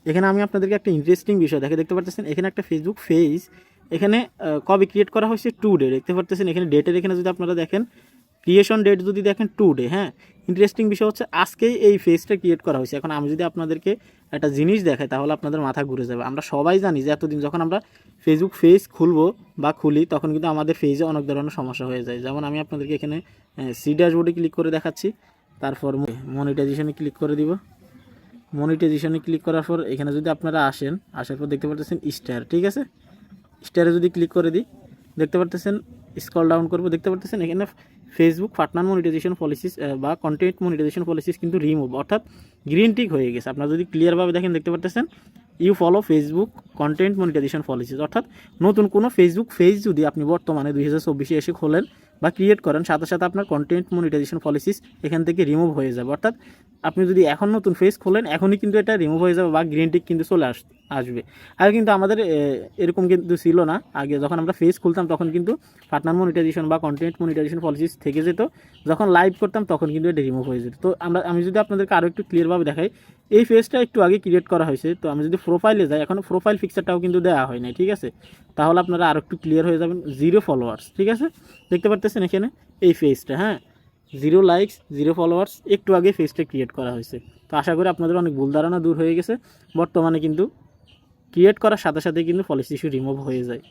এখানে আমি আপনাদেরকে একটা ইন্টারেস্টিং বিষয় দেখতে পারতেছেন, এখানে একটা ফেসবুক পেজ এখানে কবে ক্রিয়েট করা হয়েছে, টুডে দেখতে পারতেছেন। এখানে ডেটের এখানে যদি আপনারা দেখেন, ক্রিয়েশন ডেট যদি দেখেন টুডে, হ্যাঁ। ইন্টারেস্টিং বিষয় হচ্ছে আজকেই এই ফেজটা ক্রিয়েট করা হয়েছে। এখন আমি যদি আপনাদেরকে একটা জিনিস দেখাই তাহলে আপনাদের মাথা ঘুরে যাবে। আমরা সবাই জানি যে এতদিন যখন আমরা ফেসবুক পেজ খুলবো বা খুলি তখন কিন্তু আমাদের পেজে অনেক ধরনের সমস্যা হয়ে যায়। যেমন আমি আপনাদেরকে এখানে সি ড্যাশবোর্ডে ক্লিক করে দেখাচ্ছি, তারপর মনিটাইজেশনে ক্লিক করে দিব। মনিটাইজেশনে ক্লিক করার পর এখানে যদি আপনারা আসার পর দেখতে পাচ্ছেন স্টার, ঠিক আছে। স্টারে যদি ক্লিক করে দিই দেখতে পারতেছেন, স্ক্রল ডাউন করবো দেখতে পারতেছেন এখানে ফেসবুক পার্টনার মনিটাইজেশন পলিসিস বা কন্টেন্ট মনিটাইজেশন পলিসিস কিন্তু রিমুভ অর্থাৎ গ্রিন টিক হয়ে গেছে। আপনারা যদি ক্লিয়ারভাবে দেখেন দেখতে পারতেছেন you follow Facebook content monetization policies, অর্থাৎ নতুন কোনো ফেসবুক পেজ যদি আপনি বর্তমানে 2024 এসে খোলেন বা ক্রিয়েট করেন, সাথে সাথে আপনার কন্টেন্ট মনিটাইজেশন পলিসিস এখান থেকে রিমুভ হয়ে যাবে। অর্থাৎ আপনি যদি এখন নতুন পেজ খোলেন এখনই কিন্তু এটা রিমুভ হয়ে যাবে বা গ্রিন টিক কিন্তু চলে আসবে। আগে কিন্তু আমাদের এরকম কিন্তু ছিল না। আগে যখন আমরা পেজ খুলতাম তখন কিন্তু পার্টনার মনিটাইজেশন বা কন্টেন্ট মনিটাইজেশন পলিসিস থেকে যেত, যখন লাইভ করতাম তখন কিন্তু এটা রিমুভ হয়ে যেত। তো আমি যদি আপনাদেরকে আরও একটু ক্লিয়ারভাবে দেখাই, এই পেজটা একটু আগে ক্রিয়েট করা হয়েছে। তো আমি যদি প্রোফাইলে যাই, এখনও প্রোফাইল পিকচারটাও কিন্তু দেওয়া হয় নাই, ঠিক আছে। তাহলে আপনারা আরও একটু ক্লিয়ার হয়ে যাবেন। 0 ফলোয়ার্স, ঠিক আছে, দেখতে পারতেছেন এখানে এই পেজটা, হ্যাঁ, 0 লাইকস 0 ফলোয়ার্স, একটু আগে পেজটা ক্রিয়েট করা হয়েছে। তো আশা করি আপনাদের অনেক ভুল ধারণা দূর হয়ে গেছে। বর্তমানে কিন্তু ক্রিয়েট করার সাথে সাথে কিন্তু পলিসি ইস্যু রিমুভ হয়ে যায়।